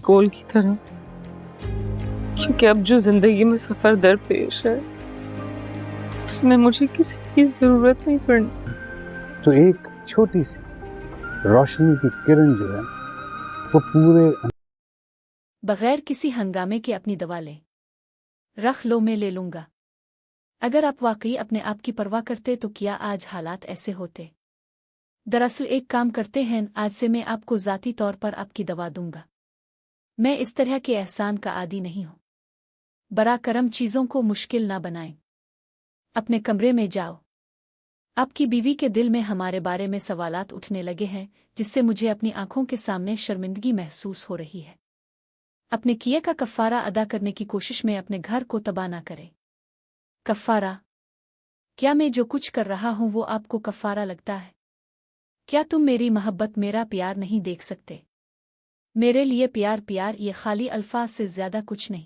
گول کی طرح، کیونکہ اب جو زندگی میں سفر درپیش ہے اس میں مجھے کسی کی ضرورت نہیں پڑنی۔ تو ایک چھوٹی سی روشنی کی کرن جو ہے نا وہ پورے بغیر کسی ہنگامے کے اپنی دوا لیں۔ رکھ لو، میں لے لوں گا۔ اگر آپ واقعی اپنے آپ کی پرواہ کرتے تو کیا آج حالات ایسے ہوتے؟ دراصل ایک کام کرتے ہیں، آج سے میں آپ کو ذاتی طور پر آپ کی دوا دوں گا۔ میں اس طرح کے احسان کا عادی نہیں ہوں۔ برا کرم چیزوں کو مشکل نہ بنائیں۔ اپنے کمرے میں جاؤ۔ آپ کی بیوی کے دل میں ہمارے بارے میں سوالات اٹھنے لگے ہیں جس سے مجھے اپنی آنکھوں کے سامنے شرمندگی محسوس ہو رہی ہے۔ اپنے کیے کا کفارہ ادا کرنے کی کوشش میں اپنے گھر کو تباہ نہ کریں۔ کفارہ؟ کیا میں جو کچھ کر رہا ہوں وہ آپ کو کفارہ لگتا ہے؟ کیا تم میری محبت، میرا پیار نہیں دیکھ سکتے؟ میرے لیے پیار یہ خالی الفاظ سے زیادہ کچھ نہیں،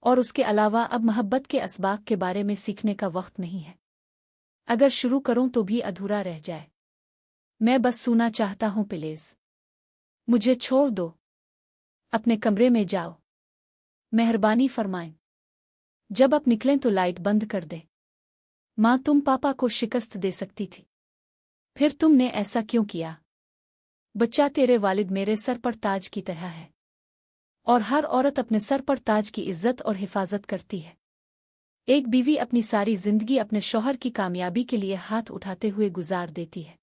اور اس کے علاوہ اب محبت کے اسباق کے بارے میں سیکھنے کا وقت نہیں ہے۔ اگر شروع کروں تو بھی ادھورا رہ جائے۔ میں بس سونا چاہتا ہوں، پلیز مجھے چھوڑ دو۔ اپنے کمرے میں جاؤ۔ مہربانی فرمائیں۔ جب آپ نکلیں تو لائٹ بند کر دیں۔ ماں تم پاپا کو شکست دے سکتی تھی، پھر تم نے ایسا کیوں کیا؟ بچہ تیرے والد میرے سر پر تاج کی طرح ہے، اور ہر عورت اپنے سر پر تاج کی عزت اور حفاظت کرتی ہے۔ ایک بیوی اپنی ساری زندگی اپنے شوہر کی کامیابی کے لیے ہاتھ اٹھاتے ہوئے گزار دیتی ہے۔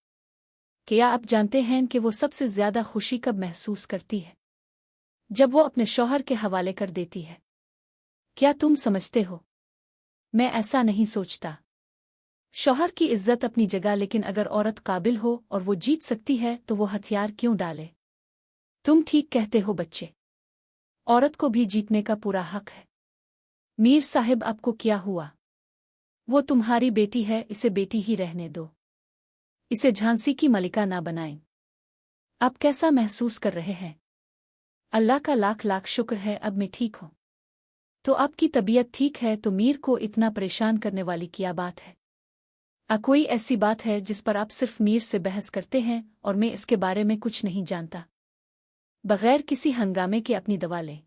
کیا آپ جانتے ہیں کہ وہ سب سے زیادہ خوشی کب محسوس کرتی ہے؟ جب وہ اپنے شوہر کے حوالے کر دیتی ہے۔ کیا تم سمجھتے ہو؟ میں ایسا نہیں سوچتا۔ شوہر کی عزت اپنی جگہ، لیکن اگر عورت قابل ہو اور وہ جیت سکتی ہے تو وہ ہتھیار کیوں ڈالے؟ تم ٹھیک کہتے ہو بچے، عورت کو بھی جیتنے کا پورا حق ہے۔ میر صاحب، آپ کو کیا ہوا؟ وہ تمہاری بیٹی ہے، اسے بیٹی ہی رہنے دو۔ اسے جھانسی کی ملکہ نہ بنائیں۔ آپ کیسا محسوس کر رہے ہیں؟ اللہ کا لاکھ لاکھ شکر ہے اب میں ٹھیک ہوں۔ تو آپ کی طبیعت ٹھیک ہے تو میر کو اتنا پریشان کرنے والی کیا بات ہے؟ کوئی ایسی بات ہے جس پر آپ صرف میر سے بحث کرتے ہیں اور میں اس کے بارے میں کچھ نہیں جانتا؟ بغیر کسی ہنگامے کے اپنی دوا لیں۔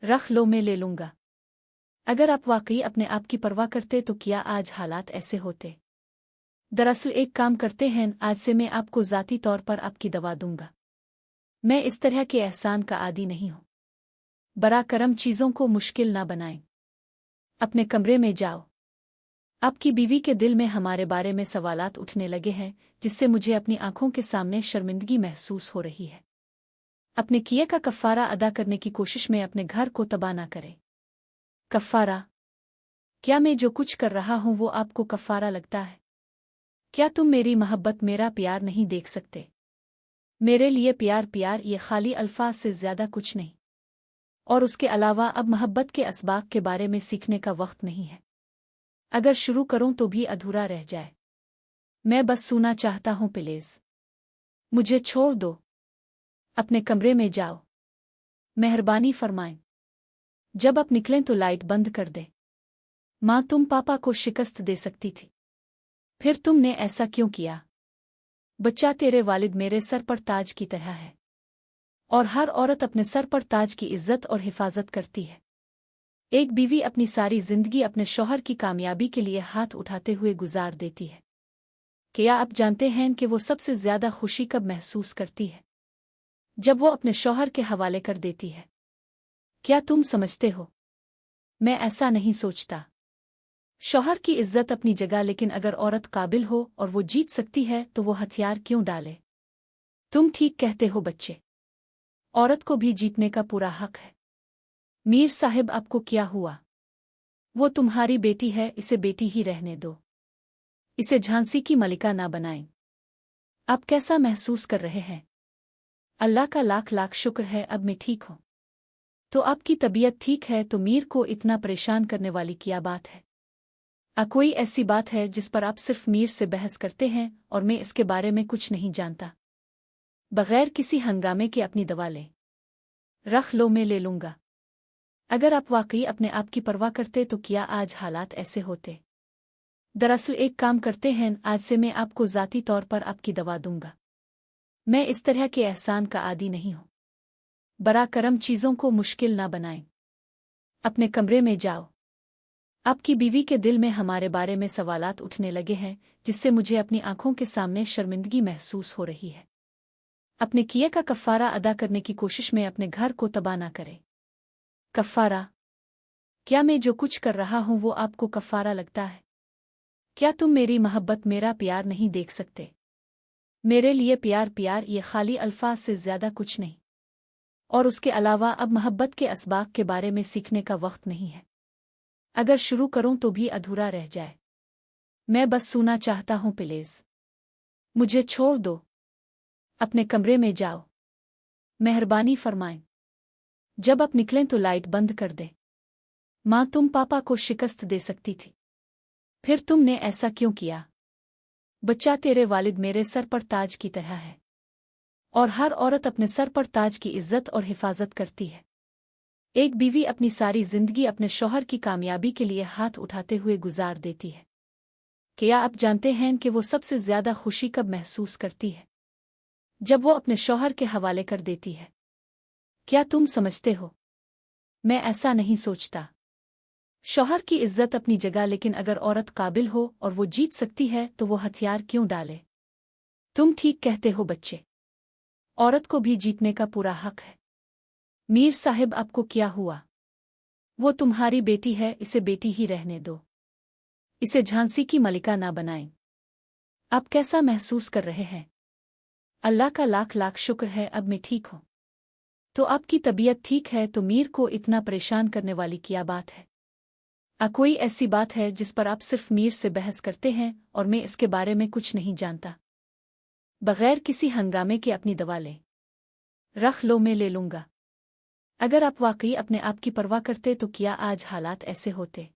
رکھ لو، میں لے لوں گا۔ اگر آپ واقعی اپنے آپ کی پرواہ کرتے تو کیا آج حالات ایسے ہوتے؟ دراصل ایک کام کرتے ہیں، آج سے میں آپ کو ذاتی طور پر آپ کی دوا دوں گا۔ میں اس طرح کے احسان کا عادی نہیں ہوں۔ برا کرم چیزوں کو مشکل نہ بنائیں۔ اپنے کمرے میں جاؤ۔ آپ کی بیوی کے دل میں ہمارے بارے میں سوالات اٹھنے لگے ہیں جس سے مجھے اپنی آنکھوں کے سامنے شرمندگی محسوس ہو رہی ہے۔ اپنے کیے کا کفارہ ادا کرنے کی کوشش میں اپنے گھر کو تباہ نہ کریں۔ کفارہ؟ کیا میں جو کچھ کر رہا ہوں وہ آپ کو کفارہ لگتا ہے؟ کیا تم میری محبت، میرا پیار نہیں دیکھ سکتے؟ میرے لیے پیار یہ خالی الفاظ سے زیادہ کچھ نہیں، اور اس کے علاوہ اب محبت کے اسباق کے بارے میں سیکھنے کا وقت نہیں ہے۔ اگر شروع کروں تو بھی ادھورا رہ جائے۔ میں بس سونا چاہتا ہوں، پلیز مجھے چھوڑ دو۔ اپنے کمرے میں جاؤ۔ مہربانی فرمائیں۔ جب آپ نکلیں تو لائٹ بند کر دیں۔ ماں تم پاپا کو شکست دے سکتی تھی، پھر تم نے ایسا کیوں کیا؟ بچہ تیرے والد میرے سر پر تاج کی طرح ہے، اور ہر عورت اپنے سر پر تاج کی عزت اور حفاظت کرتی ہے۔ ایک بیوی اپنی ساری زندگی اپنے شوہر کی کامیابی کے لیے ہاتھ اٹھاتے ہوئے گزار دیتی ہے۔ کیا آپ جانتے ہیں کہ وہ سب سے زیادہ خوشی کب محسوس کرتی ہے؟ جب وہ اپنے شوہر کے حوالے کر دیتی ہے۔ کیا تم سمجھتے ہو؟ میں ایسا نہیں سوچتا۔ شوہر کی عزت اپنی جگہ، لیکن اگر عورت قابل ہو اور وہ جیت سکتی ہے تو وہ ہتھیار کیوں ڈالے؟ تم ٹھیک کہتے ہو بچے، عورت کو بھی جیتنے کا پورا حق ہے۔ میر صاحب، آپ کو کیا ہوا؟ وہ تمہاری بیٹی ہے، اسے بیٹی ہی رہنے دو۔ اسے جھانسی کی ملکہ نہ بنائیں۔ آپ کیسا محسوس کر رہے ہیں؟ اللہ کا لاکھ لاکھ شکر ہے اب میں ٹھیک ہوں۔ تو آپ کی طبیعت ٹھیک ہے تو میر کو اتنا پریشان کرنے والی کیا بات ہے؟ کوئی ایسی بات ہے جس پر آپ صرف میر سے بحث کرتے ہیں اور میں اس کے بارے میں کچھ نہیں جانتا؟ بغیر کسی ہنگامے کے اپنی دوا لیں۔ رکھ لو، میں لے لوں گا۔ اگر آپ واقعی اپنے آپ کی پرواہ کرتے تو کیا آج حالات ایسے ہوتے؟ دراصل ایک کام کرتے ہیں، آج سے میں آپ کو ذاتی طور پر آپ کی دوا دوں گا۔ میں اس طرح کے احسان کا عادی نہیں ہوں۔ बरा करम चीज़ों को मुश्किल ना बनाएं। अपने कमरे में जाओ। आपकी बीवी के दिल में हमारे बारे में सवालात उठने लगे हैं, जिससे मुझे अपनी आंखों के सामने शर्मिंदगी महसूस हो रही है। अपने किए का कफ़ारा अदा करने की कोशिश में अपने घर को तबाह ना करें। कफ़ारा, क्या मैं जो कुछ कर रहा हूं वो आपको कफ़ारा लगता है? क्या तुम मेरी मोहब्बत, मेरा प्यार नहीं देख सकते? मेरे लिए प्यार प्यार ये खाली अल्फाज से ज़्यादा कुछ नहीं। और उसके अलावा अब मोहब्बत के असबाब के बारे में सीखने का वक्त नहीं है। अगर शुरू करूं तो भी अधूरा रह जाए। मैं बस सुना चाहता हूं, प्लीज मुझे छोड़ दो। अपने कमरे में जाओ। मेहरबानी फरमाएं। जब आप निकलें तो लाइट बंद कर दे। माँ, तुम पापा को शिकस्त दे सकती थी, फिर तुमने ऐसा क्यों किया? बच्चा, तेरे वालिद मेरे सर पर ताज की तरह है, और हर औरत अपने सर पर ताज की इज्जत और हिफाजत करती है। एक बीवी अपनी सारी जिंदगी अपने शौहर की कामयाबी के लिए हाथ उठाते हुए गुजार देती है। क्या आप जानते हैं कि वो सबसे ज्यादा खुशी कब महसूस करती है? जब वो अपने शौहर के हवाले कर देती है। क्या तुम समझते हो? मैं ऐसा नहीं सोचता। शौहर की इज्जत अपनी जगह, लेकिन अगर औरत काबिल हो और वो जीत सकती है तो वो हथियार क्यों डाले? तुम ठीक कहते हो बच्चे, औरत को भी जीतने का पूरा हक है। मीर साहिब, आपको क्या हुआ? वो तुम्हारी बेटी है, इसे बेटी ही रहने दो। इसे झांसी की मलिका ना बनाएं। आप कैसा महसूस कर रहे हैं? अल्लाह का लाख लाख शुक्र है, अब मैं ठीक हूं। तो आपकी तबीयत ठीक है, तो मीर को इतना परेशान करने वाली क्या बात है? कोई ऐसी बात है जिस पर आप सिर्फ मीर से बहस करते हैं और मैं इसके बारे में कुछ नहीं जानता? बगैर किसी हंगामे के अपनी दवा लें। रख लो, मैं ले लूंगा। अगर आप वाकई अपने आप की परवाह करते तो क्या आज हालात ऐसे होते?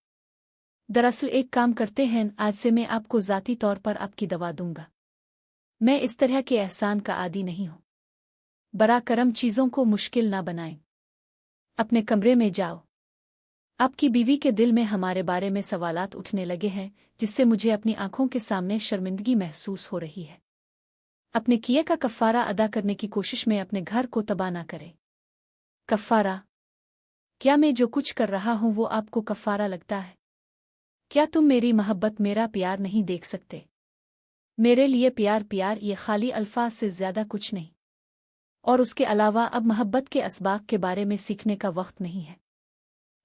दरअसल एक काम करते हैं, आज से मैं आपको ज़ाती तौर पर आपकी दवा दूंगा। मैं इस तरह के एहसान का आदी नहीं हूं। बरा करम चीज़ों को मुश्किल ना बनाएं। अपने कमरे में जाओ। आपकी बीवी के दिल में हमारे बारे में सवालात उठने लगे हैं, जिससे मुझे अपनी आंखों के सामने शर्मिंदगी महसूस हो रही है। अपने किए का कफ़ारा अदा करने की कोशिश में अपने घर को तबाह ना करें। कफ़ारा, क्या मैं जो कुछ कर रहा हूं वो आपको कफ़ारा लगता है? क्या तुम मेरी मोहब्बत, मेरा प्यार नहीं देख सकते? मेरे लिए प्यार प्यार ये खाली अल्फाज से ज़्यादा कुछ नहीं। और उसके अलावा अब मोहब्बत के असबाब के बारे में सीखने का वक्त नहीं है।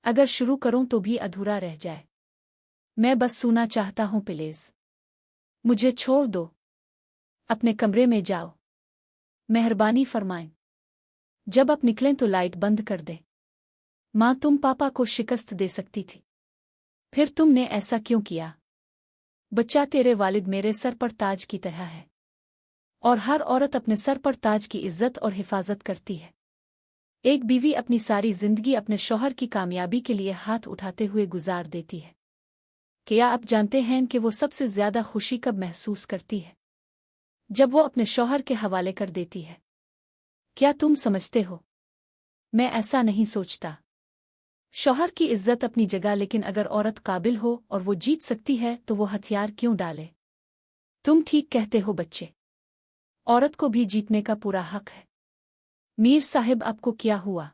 अगर शुरू करूं तो भी अधूरा रह जाए। मैं बस सुना चाहता हूं, प्लीज मुझे छोड़ दो। अपने कमरे में जाओ। मेहरबानी फरमाएं। जब आप निकलें तो लाइट बंद कर दे। माँ, तुम पापा को शिकस्त दे सकती थी, फिर तुमने ऐसा क्यों किया? बच्चा, तेरे वालिद मेरे सर पर ताज की तरह है, और हर औरत अपने सर पर ताज की इज्जत और हिफाजत करती है। एक बीवी अपनी सारी जिंदगी अपने शौहर की कामयाबी के लिए हाथ उठाते हुए गुजार देती है। क्या आप जानते हैं कि वो सबसे ज्यादा खुशी कब महसूस करती है? जब वो अपने शौहर के हवाले कर देती है। क्या तुम समझते हो? मैं ऐसा नहीं सोचता। शौहर की इज्जत अपनी जगह, लेकिन अगर औरत काबिल हो और वो जीत सकती है तो वो हथियार क्यों डाले? तुम ठीक कहते हो बच्चे, औरत को भी जीतने का पूरा हक है। मीर साहिब, आपको क्या हुआ?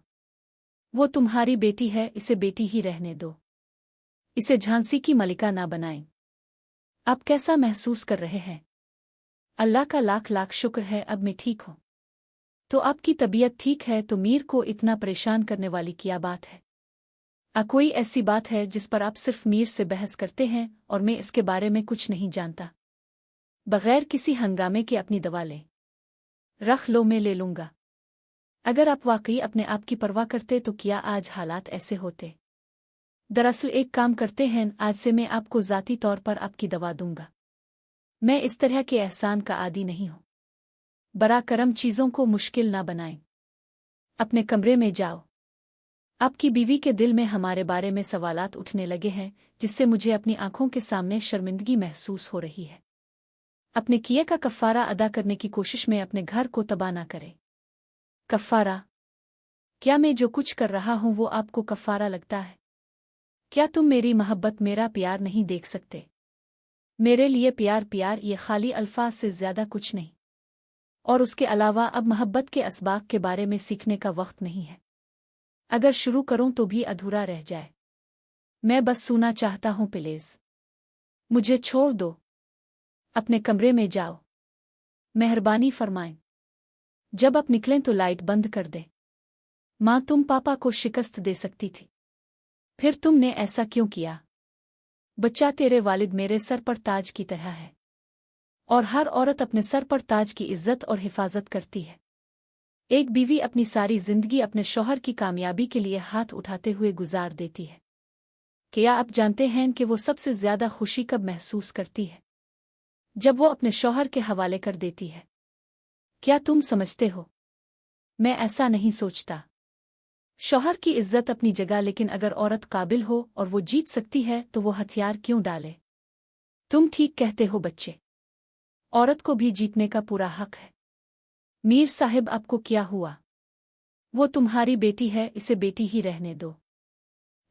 वो तुम्हारी बेटी है, इसे बेटी ही रहने दो। इसे झांसी की मलिका ना बनाएं। आप कैसा महसूस कर रहे हैं? अल्लाह का लाख लाख शुक्र है, अब मैं ठीक हूं। तो आपकी तबीयत ठीक है, तो मीर को इतना परेशान करने वाली क्या बात है? कोई ऐसी बात है जिस पर आप सिर्फ मीर से बहस करते हैं और मैं इसके बारे में कुछ नहीं जानता? बगैर किसी हंगामे के अपनी दवा लें। रख लो, मैं ले लूंगा। अगर आप वाकई अपने आप की परवाह करते तो क्या आज हालात ऐसे होते? दरअसल एक काम करते हैं, आज से मैं आपको ज़ाती तौर पर आपकी दवा दूंगा। मैं इस तरह के एहसान का आदी नहीं हूं। बरा करम चीज़ों को मुश्किल ना बनाएं। अपने कमरे में जाओ। आपकी बीवी के दिल में हमारे बारे में सवालात उठने लगे हैं, जिससे मुझे अपनी आंखों के सामने शर्मिंदगी महसूस हो रही है। अपने किए का कफ़ारा अदा करने की कोशिश में अपने घर को तबाह ना करें। कफ़ारा, क्या मैं जो कुछ कर रहा हूं वो आपको कफ़ारा लगता है? क्या तुम मेरी मोहब्बत, मेरा प्यार नहीं देख सकते? मेरे लिए प्यार प्यार ये खाली अल्फाज से ज़्यादा कुछ नहीं। और उसके अलावा अब मोहब्बत के असबाब के बारे में सीखने का वक्त नहीं है। अगर शुरू करूं तो भी अधूरा रह जाए। मैं बस सोना चाहता हूं प्लीज। मुझे छोड़ दो। अपने कमरे में जाओ। मेहरबानी फरमाएं। जब आप निकलें तो लाइट बंद कर दे। माँ तुम पापा को शिकस्त दे सकती थी, फिर तुमने ऐसा क्यों किया? बच्चा तेरे वालिद मेरे सर पर ताज की तरह है, और हर औरत अपने सर पर ताज की इज्जत और हिफाजत करती है। एक बीवी अपनी सारी जिंदगी अपने शौहर की कामयाबी के लिए हाथ उठाते हुए गुजार देती है। क्या आप जानते हैं कि वो सबसे ज्यादा खुशी कब महसूस करती है? जब वो अपने शौहर के हवाले कर देती है। क्या तुम समझते हो? मैं ऐसा नहीं सोचता। शौहर की इज्जत अपनी जगह, लेकिन अगर औरत काबिल हो और वो जीत सकती है तो वो हथियार क्यों डाले? तुम ठीक कहते हो बच्चे। औरत को भी जीतने का पूरा हक है। मीर साहिब आपको क्या हुआ? वो तुम्हारी बेटी है, इसे बेटी ही रहने दो।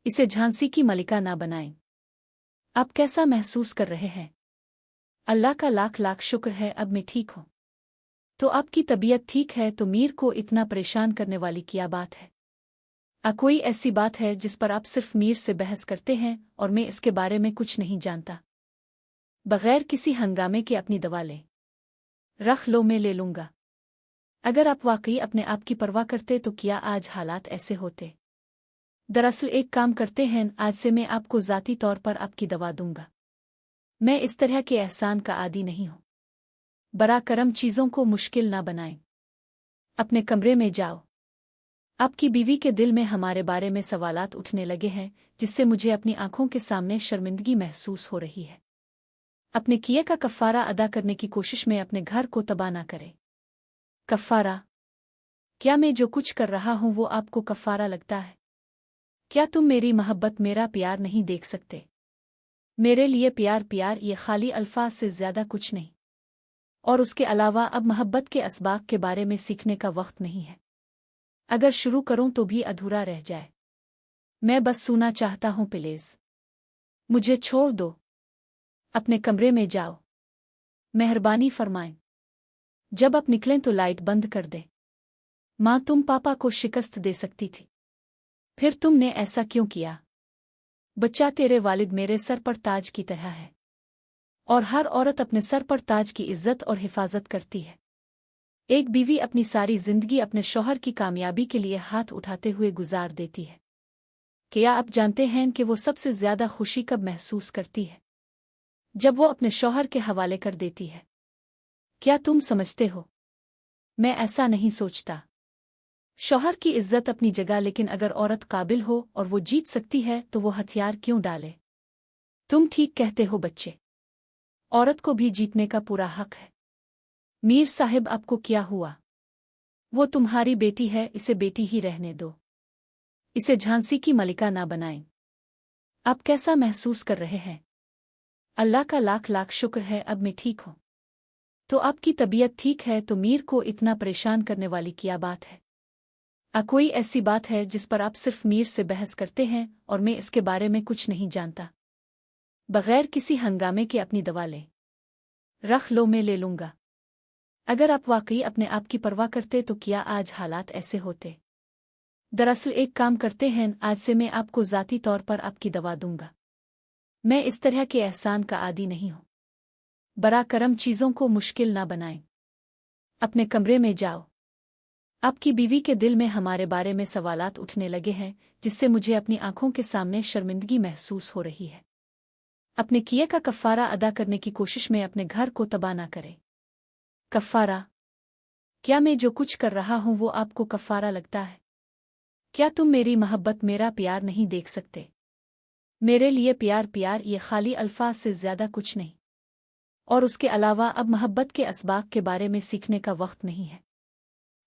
इसे झांसी की मलिका ना बनाएं। आप कैसा महसूस कर रहे हैं? अल्लाह का लाख लाख शुक्र है अब मैं ठीक हूं। तो आपकी तबीयत ठीक है तो मीर को इतना परेशान करने वाली क्या बात है? कोई ऐसी बात है जिस पर आप सिर्फ मीर से बहस करते हैं और मैं इसके बारे में कुछ नहीं जानता? बगैर किसी हंगामे के अपनी दवा ले। रख लो, मैं ले लूंगा। अगर आप वाकई अपने आप की परवाह करते तो क्या आज हालात ऐसे होते? दरअसल एक काम करते हैं, आज से मैं आपको ज़ाती तौर पर आपकी दवा दूंगा। मैं इस तरह के एहसान का आदी नहीं हूं। बरा करम चीज़ों को मुश्किल ना बनाएं। अपने कमरे में जाओ। आपकी बीवी के दिल में हमारे बारे में सवालात उठने लगे हैं, जिससे मुझे अपनी आंखों के सामने शर्मिंदगी महसूस हो रही है। अपने किए का कफ़ारा अदा करने की कोशिश में अपने घर को तबाह ना करें। कफ़ारा? क्या मैं जो कुछ कर रहा हूं वो आपको कफ़ारा लगता है? क्या तुम मेरी मोहब्बत, मेरा प्यार नहीं देख सकते? मेरे लिए प्यार प्यार ये खाली अल्फाज से ज्यादा कुछ नहीं। और उसके अलावा अब मोहब्बत के असबाब के बारे में सीखने का वक्त नहीं है। अगर शुरू करूं तो भी अधूरा रह जाए। मैं बस सोना चाहता हूं प्लीज। मुझे छोड़ दो। अपने कमरे में जाओ। मेहरबानी फरमाएं। जब आप निकलें तो लाइट बंद कर दे। माँ तुम पापा को शिकस्त दे सकती थी, फिर तुमने ऐसा क्यों किया? बच्चा तेरे वालिद मेरे सर पर ताज की तरह है, और हर औरत अपने सर पर ताज की इज्जत और हिफाजत करती है। एक बीवी अपनी सारी जिंदगी अपने शौहर की कामयाबी के लिए हाथ उठाते हुए गुजार देती है। क्या आप जानते हैं कि वो सबसे ज्यादा खुशी कब महसूस करती है? जब वो अपने शौहर के हवाले कर देती है। क्या तुम समझते हो? मैं ऐसा नहीं सोचता। शौहर की इज्जत अपनी जगह, लेकिन अगर औरत काबिल हो और वो जीत सकती है तो वो हथियार क्यों डाले? तुम ठीक कहते हो बच्चे। औरत को भी जीतने का पूरा हक है। मीर साहिब आपको क्या हुआ? वो तुम्हारी बेटी है, इसे बेटी ही रहने दो। इसे झांसी की मलिका ना बनाएं। आप कैसा महसूस कर रहे हैं? अल्लाह का लाख लाख शुक्र है अब मैं ठीक हूं। तो आपकी तबीयत ठीक है तो मीर को इतना परेशान करने वाली क्या बात है? कोई ऐसी बात है जिस पर आप सिर्फ मीर से बहस करते हैं और मैं इसके बारे में कुछ नहीं जानता? बगैर किसी हंगामे के अपनी दवा ले। रख लो, मैं ले लूंगा। अगर आप वाकई अपने आप की परवाह करते तो क्या आज हालात ऐसे होते? दरअसल एक काम करते हैं, आज से मैं आपको ज़ाती तौर पर आपकी दवा दूंगा। मैं इस तरह के एहसान का आदी नहीं हूं। बरा करम चीज़ों को मुश्किल ना बनाएं। अपने कमरे में जाओ। आपकी बीवी के दिल में हमारे बारे में सवालात उठने लगे हैं, जिससे मुझे अपनी आंखों के सामने शर्मिंदगी महसूस हो रही है। अपने किए का कफ़ारा अदा करने की कोशिश में अपने घर को तबाह ना करें। कफ़ारा? क्या मैं जो कुछ कर रहा हूं वो आपको कफ़ारा लगता है? क्या तुम मेरी मोहब्बत, मेरा प्यार नहीं देख सकते? मेरे लिए प्यार प्यार ये खाली अल्फाज से ज्यादा कुछ नहीं। और उसके अलावा अब मोहब्बत के असबाब के बारे में सीखने का वक्त नहीं है।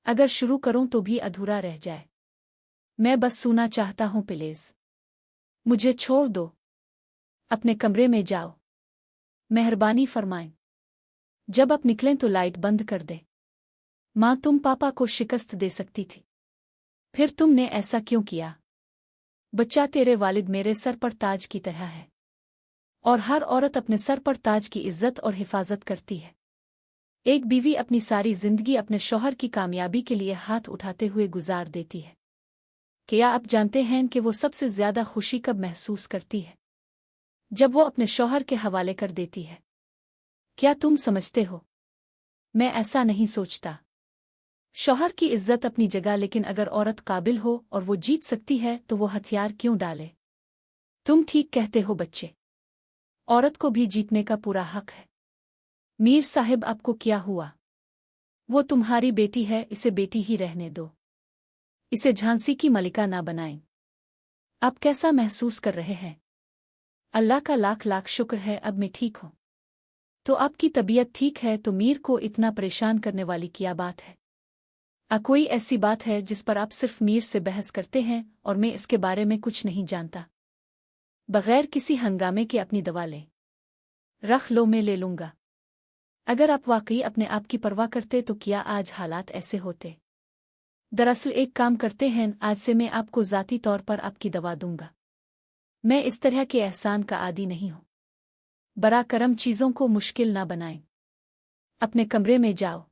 अगर शुरू करूं तो भी अधूरा रह जाए। मैं बस सोना चाहता हूं प्लीज। मुझे छोड़ दो। अपने कमरे में जाओ। मेहरबानी फरमाएं। जब आप निकलें तो लाइट बंद कर दे। माँ तुम पापा को शिकस्त दे सकती थी, फिर तुमने ऐसा क्यों किया? बच्चा तेरे वालिद मेरे सर पर ताज की तरह है, और हर औरत अपने सर पर ताज की इज्जत और हिफाजत करती है। एक बीवी अपनी सारी जिंदगी अपने शौहर की कामयाबी के लिए हाथ उठाते हुए गुजार देती है। क्या आप जानते हैं कि वो सबसे ज्यादा खुशी कब महसूस करती है? जब वो अपने शौहर के हवाले कर देती है। क्या तुम समझते हो? मैं ऐसा नहीं सोचता। शौहर की इज्जत अपनी जगह, लेकिन अगर औरत काबिल हो और वो जीत सकती है तो वो हथियार क्यों डाले? तुम ठीक कहते हो बच्चे। औरत को भी जीतने का पूरा हक है। मीर साहिब, आपको क्या हुआ? वो तुम्हारी बेटी है, इसे बेटी ही रहने दो। इसे झांसी की मलिका ना बनाएं। आप कैसा महसूस कर रहे हैं? अल्लाह का लाख लाख शुक्र है, अब मैं ठीक हूं। तो आपकी तबीयत ठीक है तो मीर को इतना परेशान करने वाली क्या बात है? कोई ऐसी बात है जिस पर आप सिर्फ मीर से बहस करते हैं और मैं इसके बारे में कुछ नहीं जानता? बगैर किसी हंगामे के अपनी दवा लें। रख लो, मैं ले लूंगा। अगर आप वाकई अपने आप की परवाह करते तो क्या आज हालात ऐसे होते? दरअसल एक काम करते हैं, आज से मैं आपको ज़ाती तौर पर आपकी दवा दूंगा। मैं इस तरह के एहसान का आदी नहीं हूं। बरा करम चीज़ों को मुश्किल ना बनाएं। अपने कमरे में जाओ।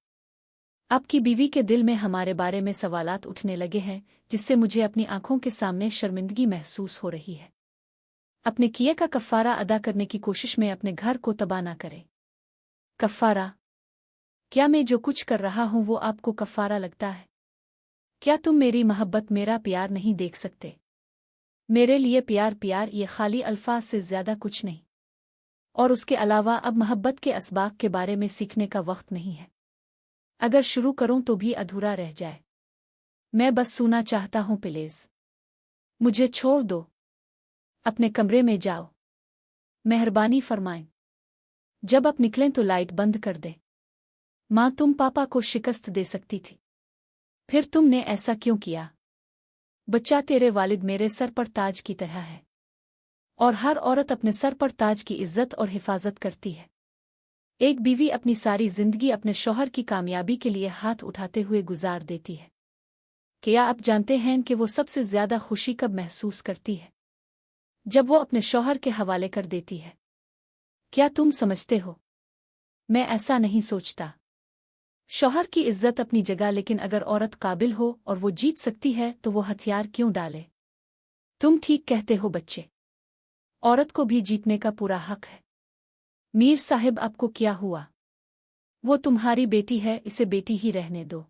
आपकी बीवी के दिल में हमारे बारे में सवालात उठने लगे हैं, जिससे मुझे अपनी आंखों के सामने शर्मिंदगी महसूस हो रही है। अपने किए का कफ़ारा अदा करने की कोशिश में अपने घर को तबाह ना करें। कफ़ारा? क्या मैं जो कुछ कर रहा हूं वो आपको कफ़ारा लगता है? क्या तुम मेरी मोहब्बत, मेरा प्यार नहीं देख सकते? मेरे लिए प्यार प्यार ये खाली अल्फाज से ज्यादा कुछ नहीं। और उसके अलावा अब मोहब्बत के असबाब के बारे में सीखने का वक्त नहीं है। अगर शुरू करूं तो भी अधूरा रह जाए। मैं बस सुना चाहता हूं, प्लीज मुझे छोड़ दो। अपने कमरे में जाओ। मेहरबानी फरमाएं। जब आप निकलें तो लाइट बंद कर दे। माँ, तुम पापा को शिकस्त दे सकती थी, फिर तुमने ऐसा क्यों किया? बच्चा, तेरे वालिद मेरे सर पर ताज की तरह है और हर औरत अपने सर पर ताज की इज्जत और हिफाजत करती है। एक बीवी अपनी सारी जिंदगी अपने शौहर की कामयाबी के लिए हाथ उठाते हुए गुजार देती है। क्या आप जानते हैं कि वो सबसे ज्यादा खुशी कब महसूस करती है? जब वो अपने शौहर के हवाले कर देती है। क्या तुम समझते हो? मैं ऐसा नहीं सोचता। शौहर की इज्जत अपनी जगह, लेकिन अगर औरत काबिल हो और वो जीत सकती है तो वो हथियार क्यों डाले? तुम ठीक कहते हो बच्चे। औरत को भी जीतने का पूरा हक है। मीर साहिब, आपको क्या हुआ? वो तुम्हारी बेटी है, इसे बेटी ही रहने दो।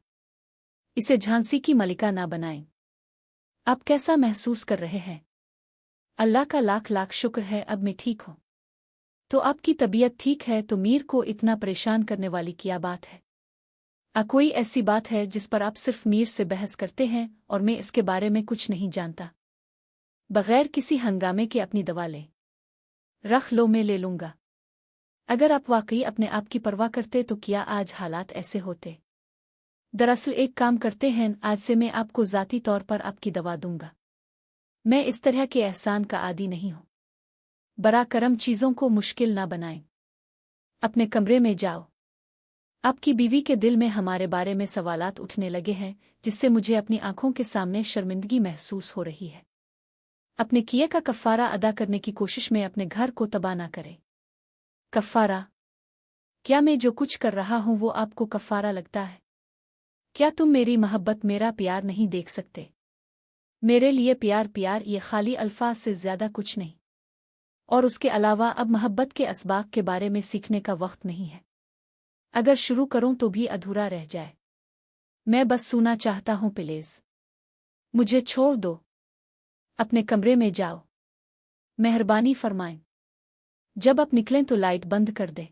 इसे झांसी की मलिका ना बनाएं। आप कैसा महसूस कर रहे हैं? अल्लाह का लाख लाख शुक्र है, अब मैं ठीक हूं। तो आपकी तबीयत ठीक है तो मीर को इतना परेशान करने वाली क्या बात है? कोई ऐसी बात है जिस पर आप सिर्फ मीर से बहस करते हैं और मैं इसके बारे में कुछ नहीं जानता? बगैर किसी हंगामे के अपनी दवा लें। रख लो, मैं ले लूंगा। अगर आप वाकई अपने आप की परवाह करते तो क्या आज हालात ऐसे होते? दरअसल एक काम करते हैं, आज से मैं आपको ज़ाती तौर पर आपकी दवा दूंगा। मैं इस तरह के एहसान का आदी नहीं हूं। बरा करम चीज़ों को मुश्किल ना बनाएं। अपने कमरे में जाओ। आपकी बीवी के दिल में हमारे बारे में सवालात उठने लगे हैं, जिससे मुझे अपनी आंखों के सामने शर्मिंदगी महसूस हो रही है। अपने किए का कफ़ारा अदा करने की कोशिश में अपने घर को तबाह ना करें। कफ़ारा? क्या मैं जो कुछ कर रहा हूं वो आपको कफ़ारा लगता है? क्या तुम मेरी मोहब्बत, मेरा प्यार नहीं देख सकते? मेरे लिए प्यार प्यार ये खाली अल्फाज से ज्यादा कुछ नहीं। और उसके अलावा अब मोहब्बत के असबाब के बारे में सीखने का वक्त नहीं है। अगर शुरू करूं तो भी अधूरा रह जाए। मैं बस सुना चाहता हूं, प्लीज मुझे छोड़ दो। अपने कमरे में जाओ। मेहरबानी फरमाएं। जब आप निकलें तो लाइट बंद कर दे।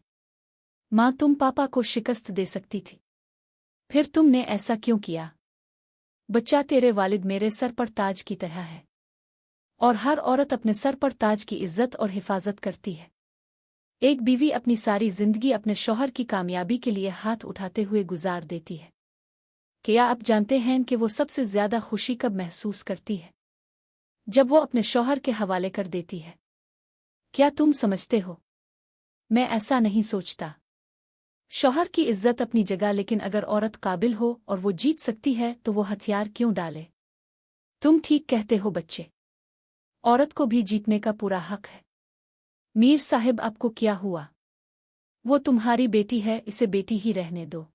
माँ, तुम पापा को शिकस्त दे सकती थी, फिर तुमने ऐसा क्यों किया? बच्चा, तेरे वालिद मेरे सर पर ताज की तरह है और हर औरत अपने सर पर ताज की इज्जत और हिफाजत करती है। एक बीवी अपनी सारी जिंदगी अपने शौहर की कामयाबी के लिए हाथ उठाते हुए गुजार देती है। क्या आप जानते हैं कि वो सबसे ज्यादा खुशी कब महसूस करती है? जब वो अपने शौहर के हवाले कर देती है। क्या तुम समझते हो? मैं ऐसा नहीं सोचता। शौहर की इज्जत अपनी जगह, लेकिन अगर औरत काबिल हो और वो जीत सकती है तो वो हथियार क्यों डाले? तुम ठीक कहते हो बच्चे। औरत को भी जीतने का पूरा हक है। मीर साहिब, आपको क्या हुआ? वो तुम्हारी बेटी है, इसे बेटी ही रहने दो।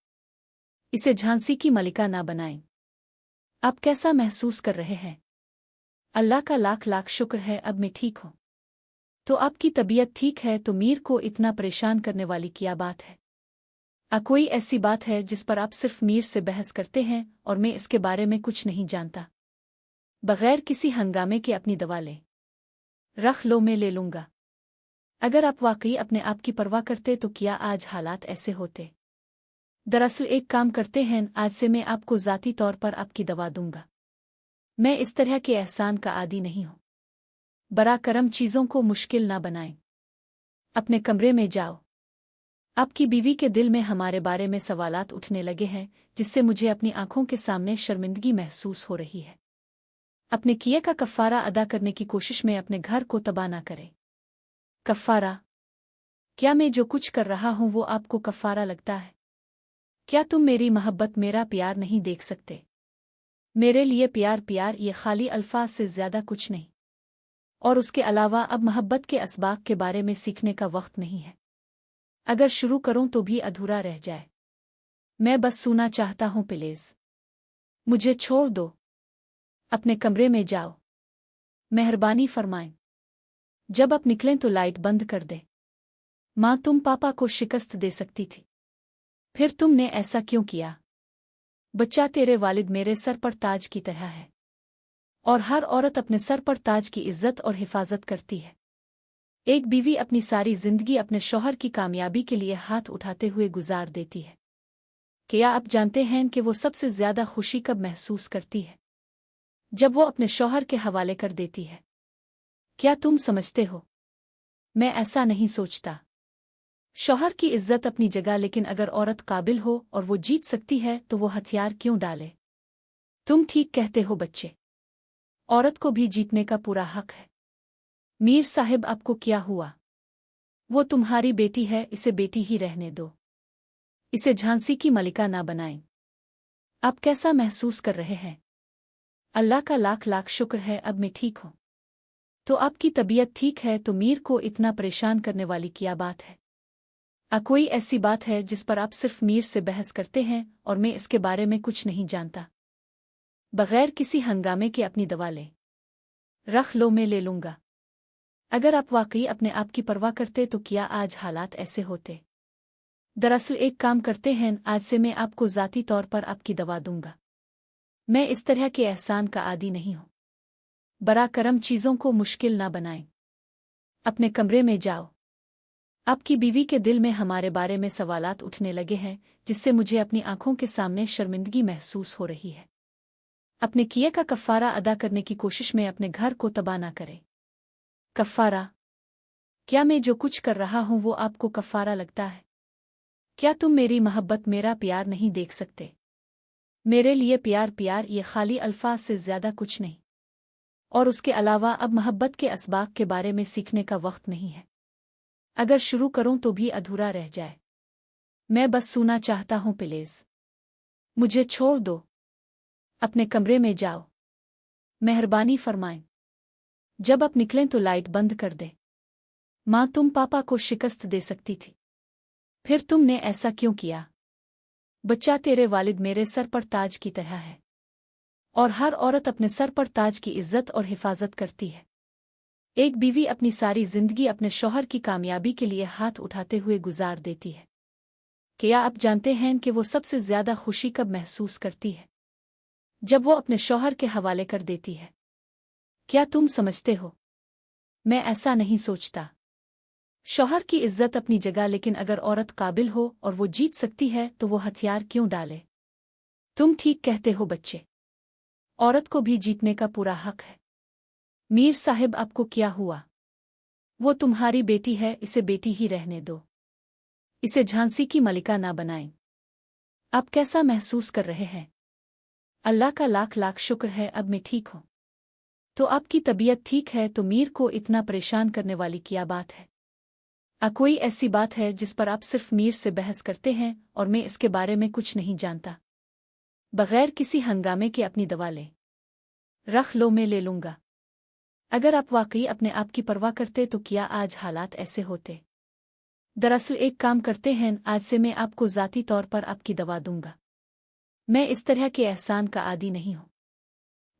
इसे झांसी की मलिका ना बनाएं। आप कैसा महसूस कर रहे हैं? अल्लाह का लाख लाख शुक्र है, अब मैं ठीक हूं। तो आपकी तबीयत ठीक है, तो मीर को इतना परेशान करने वाली क्या बात है? कोई ऐसी बात है जिस पर आप सिर्फ मीर से बहस करते हैं और मैं इसके बारे में कुछ नहीं जानता? बगैर किसी हंगामे के अपनी दवा ले। रख लो, मैं ले लूंगा। अगर आप वाकई अपने आप की परवाह करते तो क्या आज हालात ऐसे होते? दरअसल एक काम करते हैं, आज से मैं आपको ज़ाती तौर पर आपकी दवा दूंगा। मैं इस तरह के एहसान का आदी नहीं हूं। बरा करम चीज़ों को मुश्किल ना बनाएं। अपने कमरे में जाओ। आपकी बीवी के दिल में हमारे बारे में सवालात उठने लगे हैं, जिससे मुझे अपनी आंखों के सामने शर्मिंदगी महसूस हो रही है। अपने किए का कफ़ारा अदा करने की कोशिश में अपने घर को तबाह ना करें। कफ़ारा? क्या मैं जो कुछ कर रहा हूं वो आपको कफ़ारा लगता है? क्या तुम मेरी मोहब्बत, मेरा प्यार नहीं देख सकते? मेरे लिए प्यार प्यार ये खाली अल्फाज से ज़्यादा कुछ नहीं। और उसके अलावा अब मोहब्बत के असबाब के बारे में सीखने का वक्त नहीं है। अगर शुरू करूं तो भी अधूरा रह जाए। मैं बस सुना चाहता हूं, प्लीज मुझे छोड़ दो। अपने कमरे में जाओ। मेहरबानी फरमाएं। जब आप निकलें तो लाइट बंद कर दे। माँ, तुम पापा को शिकस्त दे सकती थी, फिर तुमने ऐसा क्यों किया? बच्चा, तेरे वालिद मेरे सर पर ताज की तरह है, और हर औरत अपने सर पर ताज की इज्जत और हिफाजत करती है। एक बीवी अपनी सारी जिंदगी अपने शौहर की कामयाबी के लिए हाथ उठाते हुए गुजार देती है। क्या आप जानते हैं कि वो सबसे ज्यादा खुशी कब महसूस करती है? जब वो अपने शौहर के हवाले कर देती है। क्या तुम समझते हो? मैं ऐसा नहीं सोचता। शौहर की इज्जत अपनी जगह, लेकिन अगर औरत काबिल हो और वो जीत सकती है तो वो हथियार क्यों डाले? तुम ठीक कहते हो बच्चे, औरत को भी जीतने का पूरा हक है। मीर साहिब, आपको क्या हुआ? वो तुम्हारी बेटी है, इसे बेटी ही रहने दो। इसे झांसी की मलिका ना बनाएं। आप कैसा महसूस कर रहे हैं? अल्लाह का लाख लाख शुक्र है, अब मैं ठीक हूं। तो आपकी तबीयत ठीक है, तो मीर को इतना परेशान करने वाली क्या बात है? कोई ऐसी बात है जिस पर आप सिर्फ मीर से बहस करते हैं और मैं इसके बारे में कुछ नहीं जानता? बगैर किसी हंगामे के अपनी दवा ले। रख लो, मैं ले लूंगा। अगर आप वाकई अपने आप की परवाह करते तो क्या आज हालात ऐसे होते? दरअसल एक काम करते हैं, आज से मैं आपको ज़ाती तौर पर आपकी दवा दूंगा। मैं इस तरह के एहसान का आदी नहीं हूं। बरा करम चीज़ों को मुश्किल ना बनाएं। अपने कमरे में जाओ। आपकी बीवी के दिल में हमारे बारे में सवालात उठने लगे हैं, जिससे मुझे अपनी आंखों के सामने शर्मिंदगी महसूस हो रही है। अपने किए का कफ़ारा अदा करने की कोशिश में अपने घर को तबाह ना करें। कफ़ारा? क्या मैं जो कुछ कर रहा हूं वो आपको कफ़ारा लगता है? क्या तुम मेरी मोहब्बत, मेरा प्यार नहीं देख सकते? मेरे लिए प्यार प्यार ये खाली अल्फाज से ज़्यादा कुछ नहीं। और उसके अलावा अब मोहब्बत के असबाब के बारे में सीखने का वक्त नहीं है। अगर शुरू करूं तो भी अधूरा रह जाए। मैं बस सुना चाहता हूं, प्लीज मुझे छोड़ दो। अपने कमरे में जाओ। मेहरबानी फरमाएं। जब आप निकलें तो लाइट बंद कर दे। माँ, तुम पापा को शिकस्त दे सकती थी, फिर तुमने ऐसा क्यों किया? बच्चा, तेरे वालिद मेरे सर पर ताज की तरह है, और हर औरत अपने सर पर ताज की इज्जत और हिफाजत करती है। एक बीवी अपनी सारी जिंदगी अपने शौहर की कामयाबी के लिए हाथ उठाते हुए गुजार देती है। क्या आप जानते हैं कि वो सबसे ज्यादा खुशी कब महसूस करती है? जब वो अपने शौहर के हवाले कर देती है। क्या तुम समझते हो? मैं ऐसा नहीं सोचता। शौहर की इज्जत अपनी जगह, लेकिन अगर औरत काबिल हो और वो जीत सकती है तो वो हथियार क्यों डाले? तुम ठीक कहते हो बच्चे, औरत को भी जीतने का पूरा हक है। मीर साहिब, आपको क्या हुआ? वो तुम्हारी बेटी है, इसे बेटी ही रहने दो। इसे झांसी की मलिका ना बनाएं। आप कैसा महसूस कर रहे हैं? अल्लाह का लाख लाख शुक्र है, अब मैं ठीक हूं। तो आपकी तबीयत ठीक है, तो मीर को इतना परेशान करने वाली क्या बात है? कोई ऐसी बात है जिस पर आप सिर्फ मीर से बहस करते हैं और मैं इसके बारे में कुछ नहीं जानता? बगैर किसी हंगामे के अपनी दवा ले। रख लो, मैं ले लूंगा। अगर आप वाकई अपने आप की परवाह करते तो क्या आज हालात ऐसे होते? दरअसल एक काम करते हैं, आज से मैं आपको ज़ाती तौर पर आपकी दवा दूंगा। मैं इस तरह के एहसान का आदी नहीं हूं।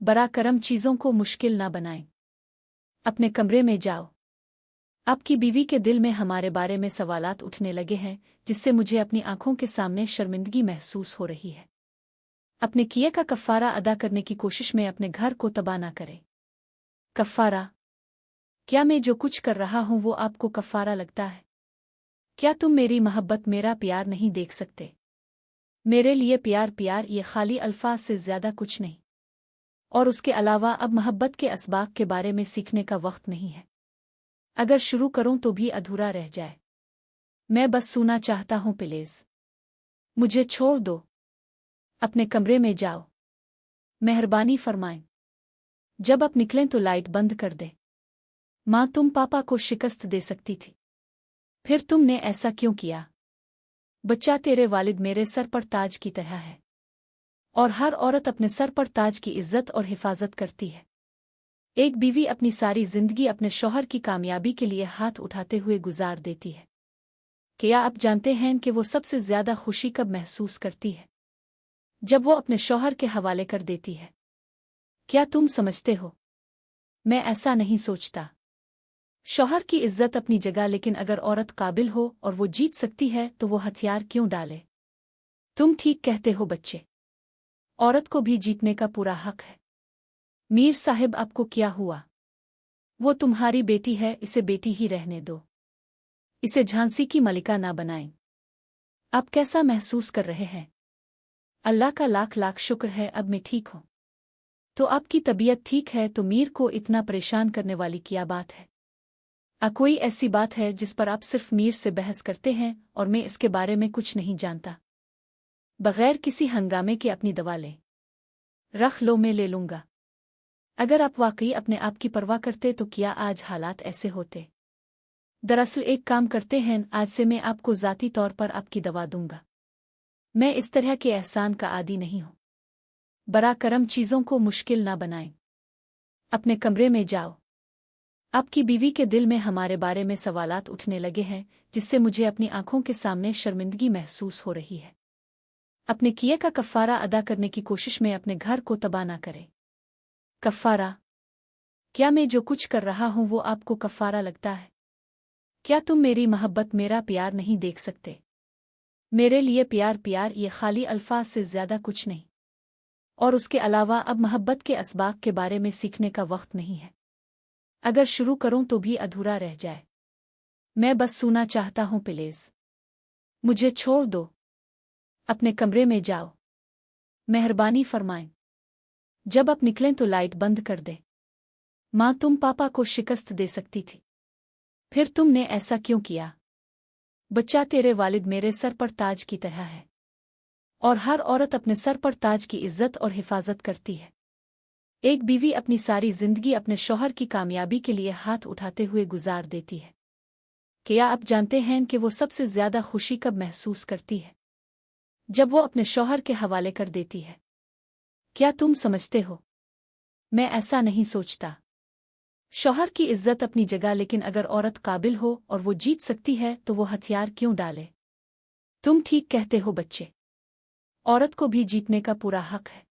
बरा करम चीज़ों को मुश्किल ना बनाएं। अपने कमरे में जाओ। आपकी बीवी के दिल में हमारे बारे में सवालात उठने लगे हैं, जिससे मुझे अपनी आंखों के सामने शर्मिंदगी महसूस हो रही है। अपने किए का कफ़ारा अदा करने की कोशिश में अपने घर को तबाह ना करें। कफ़ारा? क्या मैं जो कुछ कर रहा हूं वो आपको कफ़ारा लगता है? क्या तुम मेरी मोहब्बत, मेरा प्यार नहीं देख सकते? मेरे लिए प्यार प्यार ये खाली अल्फाज से ज़्यादा कुछ नहीं। और उसके अलावा अब मोहब्बत के असबाब के बारे में सीखने का वक्त नहीं है। अगर शुरू करूं तो भी अधूरा रह जाए। मैं बस सुना चाहता हूं, प्लीज मुझे छोड़ दो। अपने कमरे में जाओ। मेहरबानी फरमाएं। जब आप निकलें तो लाइट बंद कर दे। माँ तुम पापा को शिकस्त दे सकती थी, फिर तुमने ऐसा क्यों किया? बच्चा तेरे वालिद मेरे सर पर ताज की तरह है, और हर औरत अपने सर पर ताज की इज्जत और हिफाजत करती है। एक बीवी अपनी सारी जिंदगी अपने शौहर की कामयाबी के लिए हाथ उठाते हुए गुजार देती है। क्या आप जानते हैं कि वो सबसे ज्यादा खुशी कब महसूस करती है? जब वो अपने शौहर के हवाले कर देती है। क्या तुम समझते हो? मैं ऐसा नहीं सोचता। शौहर की इज्जत अपनी जगह, लेकिन अगर औरत काबिल हो और वो जीत सकती है तो वो हथियार क्यों डाले? तुम ठीक कहते हो बच्चे। औरत को भी जीतने का पूरा हक है। मीर साहिब, आपको क्या हुआ? वो तुम्हारी बेटी है, इसे बेटी ही रहने दो। इसे झांसी की मलिका ना बनाएं। आप कैसा महसूस कर रहे हैं? अल्लाह का लाख लाख शुक्र है, अब मैं ठीक हूं। तो आपकी तबीयत ठीक है तो मीर को इतना परेशान करने वाली क्या बात है? कोई ऐसी बात है जिस पर आप सिर्फ मीर से बहस करते हैं और मैं इसके बारे में कुछ नहीं जानता? बगैर किसी हंगामे के अपनी दवा लें। रख लो, मैं ले लूंगा। अगर आप वाकई अपने आप की परवाह करते तो क्या आज हालात ऐसे होते? दरअसल एक काम करते हैं, आज से मैं आपको ज़ाती तौर पर आपकी दवा दूंगा। मैं इस तरह के एहसान का आदी नहीं हूं। बरा करम चीज़ों को मुश्किल ना बनाएं। अपने कमरे में जाओ। आपकी बीवी के दिल में हमारे बारे में सवालात उठने लगे हैं, जिससे मुझे अपनी आंखों के सामने शर्मिंदगी महसूस हो रही है। अपने किए का कफ़ारा अदा करने की कोशिश में अपने घर को तबाह ना करें। कफ़ारा? क्या मैं जो कुछ कर रहा हूं वो आपको कफ़ारा लगता है? क्या तुम मेरी मोहब्बत, मेरा प्यार नहीं देख सकते? मेरे लिए प्यार प्यार ये खाली अल्फाज से ज़्यादा कुछ नहीं। और उसके अलावा अब मोहब्बत के असबाब के बारे में सीखने का वक्त नहीं है। अगर शुरू करूं तो भी अधूरा रह जाए। मैं बस सुना चाहता हूं, प्लीज मुझे छोड़ दो। अपने कमरे में जाओ। मेहरबानी फरमाएं। जब आप निकलें तो लाइट बंद कर दे। माँ तुम पापा को शिकस्त दे सकती थी, फिर तुमने ऐसा क्यों किया? बच्चा तेरे वालिद मेरे सर पर ताज की तरह है, और हर औरत अपने सर पर ताज की इज्जत और हिफाजत करती है। एक बीवी अपनी सारी जिंदगी अपने शौहर की कामयाबी के लिए हाथ उठाते हुए गुजार देती है। क्या आप जानते हैं कि वो सबसे ज्यादा खुशी कब महसूस करती है? जब वो अपने शौहर के हवाले कर देती है। क्या तुम समझते हो? मैं ऐसा नहीं सोचता। शौहर की इज्जत अपनी जगह, लेकिन अगर औरत काबिल हो और वो जीत सकती है तो वो हथियार क्यों डाले? तुम ठीक कहते हो बच्चे। औरत को भी जीतने का पूरा हक है।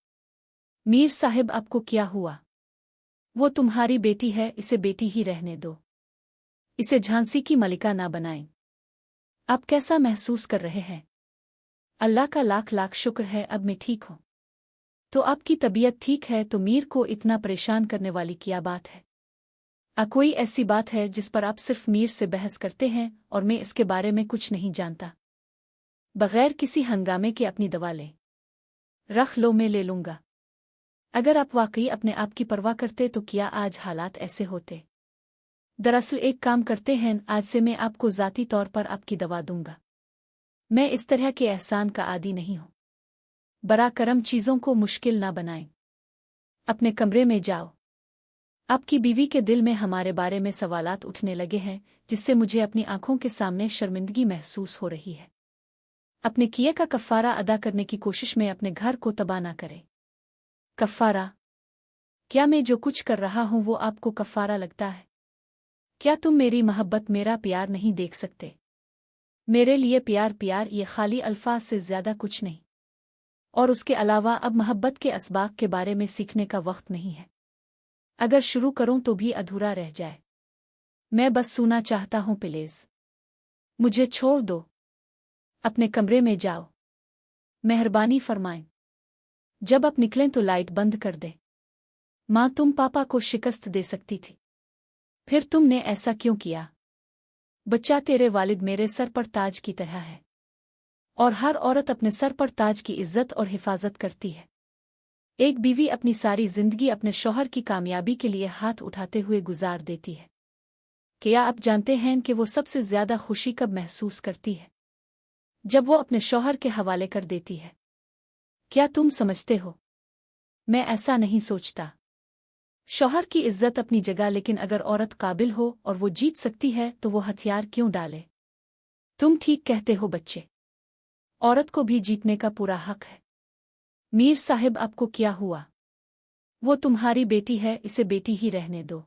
मीर साहिब, आपको क्या हुआ? वो तुम्हारी बेटी है, इसे बेटी ही रहने दो। इसे झांसी की मलिका ना बनाएं। आप कैसा महसूस कर रहे हैं? अल्लाह का लाख लाख शुक्र है, अब मैं ठीक हूं। तो आपकी तबीयत ठीक है तो मीर को इतना परेशान करने वाली क्या बात है? कोई ऐसी बात है जिस पर आप सिर्फ मीर से बहस करते हैं और मैं इसके बारे में कुछ नहीं जानता? बगैर किसी हंगामे के अपनी दवा लें। रख लो, मैं ले लूंगा। अगर आप वाकई अपने आप की परवाह करते तो क्या आज हालात ऐसे होते? दरअसल एक काम करते हैं, आज से मैं आपको ज़ाती तौर पर आपकी दवा दूंगा। मैं इस तरह के एहसान का आदी नहीं हूं। बरा करम चीज़ों को मुश्किल ना बनाएं। अपने कमरे में जाओ। आपकी बीवी के दिल में हमारे बारे में सवालात उठने लगे हैं, जिससे मुझे अपनी आंखों के सामने शर्मिंदगी महसूस हो रही है। अपने किए का कफ़ारा अदा करने की कोशिश में अपने घर को तबाह ना करें। कफ़ारा? क्या मैं जो कुछ कर रहा हूं वो आपको कफ़ारा लगता है? क्या तुम मेरी मोहब्बत, मेरा प्यार नहीं देख सकते? मेरे लिए प्यार प्यार ये खाली अल्फाज से ज़्यादा कुछ नहीं, और उसके अलावा अब मोहब्बत के असबाब के बारे में सीखने का वक्त नहीं है। अगर शुरू करूं तो भी अधूरा रह जाए। मैं बस सुना चाहता हूं प्लीज, मुझे छोड़ दो, अपने कमरे में जाओ, मेहरबानी फरमाएं। जब आप निकलें तो लाइट बंद कर दे। माँ तुम पापा को शिकस्त दे सकती थी, फिर तुमने ऐसा क्यों किया? बच्चा तेरे वालिद मेरे सर पर ताज की तरह है, और हर औरत अपने सर पर ताज की इज्जत और हिफाजत करती है। एक बीवी अपनी सारी जिंदगी अपने शौहर की कामयाबी के लिए हाथ उठाते हुए गुजार देती है। क्या आप जानते हैं कि वो सबसे ज्यादा खुशी कब महसूस करती है? जब वो अपने शौहर के हवाले कर देती है। क्या तुम समझते हो? मैं ऐसा नहीं सोचता। शौहर की इज्जत अपनी जगह, लेकिन अगर औरत काबिल हो और वो जीत सकती है तो वो हथियार क्यों डाले? तुम ठीक कहते हो बच्चे, औरत को भी जीतने का पूरा हक है। मीर साहिब आपको क्या हुआ? वो तुम्हारी बेटी है, इसे बेटी ही रहने दो,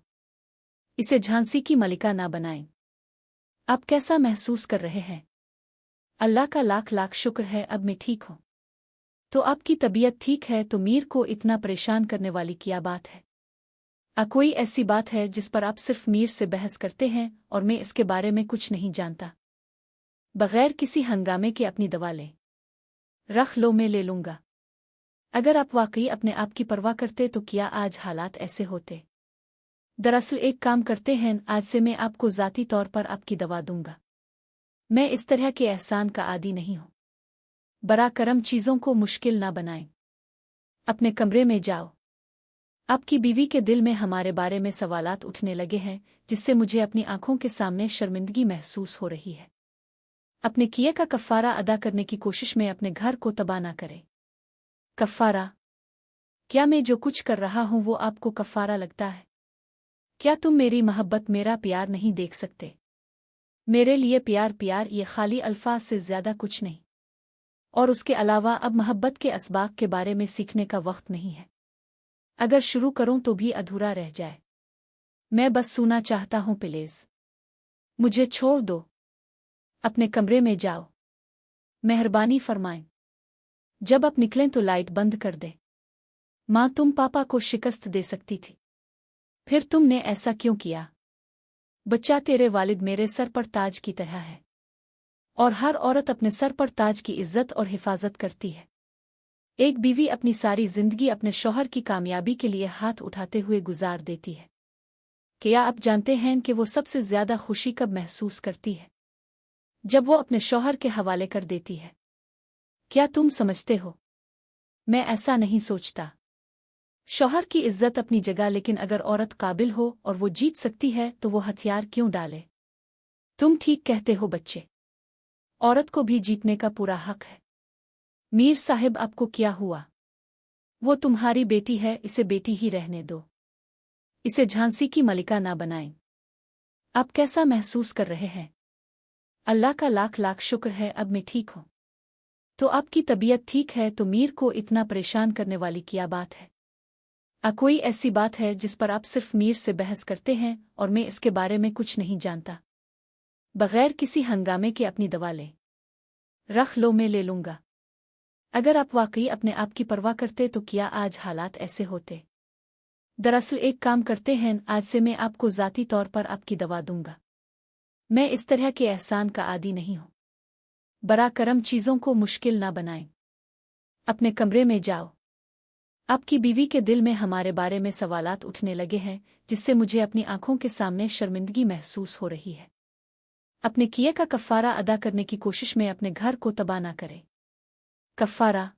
इसे झांसी की मलिका ना बनाएं। आप कैसा महसूस कर रहे हैं? अल्लाह का लाख लाख शुक्र है अब मैं ठीक हूं। तो आपकी तबीयत ठीक है तो मीर को इतना परेशान करने वाली क्या बात है? कोई ऐसी बात है जिस पर आप सिर्फ मीर से बहस करते हैं और मैं इसके बारे में कुछ नहीं जानता? बगैर किसी हंगामे के अपनी दवा लें। रख लो, मैं ले लूंगा। अगर आप वाकई अपने आप की परवाह करते तो क्या आज हालात ऐसे होते? दरअसल एक काम करते हैं, आज से मैं आपको ज़ाती तौर पर आपकी दवा दूंगा। मैं इस तरह के एहसान का आदी नहीं हूं। बरा करम चीज़ों को मुश्किल ना बनाएं। अपने कमरे में जाओ। आपकी बीवी के दिल में हमारे बारे में सवालात उठने लगे हैं, जिससे मुझे अपनी आंखों के सामने शर्मिंदगी महसूस हो रही है। अपने किए का कफ़ारा अदा करने की कोशिश में अपने घर को तबाह ना करें। कफ़ारा? क्या मैं जो कुछ कर रहा हूं वो आपको कफ़ारा लगता है? क्या तुम मेरी मोहब्बत, मेरा प्यार नहीं देख सकते? मेरे लिए प्यार प्यार ये खाली अल्फाज से ज़्यादा कुछ नहीं, और उसके अलावा अब मोहब्बत के असबाब के बारे में सीखने का वक्त नहीं है। अगर शुरू करूं तो भी अधूरा रह जाए। मैं बस सुना चाहता हूं प्लीज, मुझे छोड़ दो, अपने कमरे में जाओ, मेहरबानी फरमाएं। जब आप निकलें तो लाइट बंद कर दे। माँ तुम पापा को शिकस्त दे सकती थी, फिर तुमने ऐसा क्यों किया? बच्चा तेरे वालिद मेरे सर पर ताज की तरह है, और हर औरत अपने सर पर ताज की इज्जत और हिफाजत करती है। एक बीवी अपनी सारी जिंदगी अपने शौहर की कामयाबी के लिए हाथ उठाते हुए गुजार देती है। क्या आप जानते हैं कि वो सबसे ज्यादा खुशी कब महसूस करती है? जब वो अपने शौहर के हवाले कर देती है। क्या तुम समझते हो? मैं ऐसा नहीं सोचता। शौहर की इज्जत अपनी जगह, लेकिन अगर औरत काबिल हो और वो जीत सकती है तो वो हथियार क्यों डाले? तुम ठीक कहते हो बच्चे, औरत को भी जीतने का पूरा हक है। मीर साहिब आपको क्या हुआ? वो तुम्हारी बेटी है, इसे बेटी ही रहने दो, इसे झांसी की मलिका ना बनाएं। आप कैसा महसूस कर रहे हैं? अल्लाह का लाख लाख शुक्र है अब मैं ठीक हूं। तो आपकी तबीयत ठीक है तो मीर को इतना परेशान करने वाली क्या बात है? कोई ऐसी बात है जिस पर आप सिर्फ मीर से बहस करते हैं और मैं इसके बारे में कुछ नहीं जानता? बगैर किसी हंगामे के अपनी दवा लें। रख लो, मैं ले लूंगा। अगर आप वाकई अपने आप की परवाह करते तो क्या आज हालात ऐसे होते? दरअसल एक काम करते हैं, आज से मैं आपको ज़ाती तौर पर आपकी दवा दूंगा। मैं इस तरह के एहसान का आदी नहीं हूं। बरा करम चीज़ों को मुश्किल ना बनाएं। अपने कमरे में जाओ। आपकी बीवी के दिल में हमारे बारे में सवालात उठने लगे हैं, जिससे मुझे अपनी आंखों के सामने शर्मिंदगी महसूस हो रही है। अपने किए का कफ़ारा अदा करने की कोशिश में अपने घर को तबाह ना करें। कफ़ारा?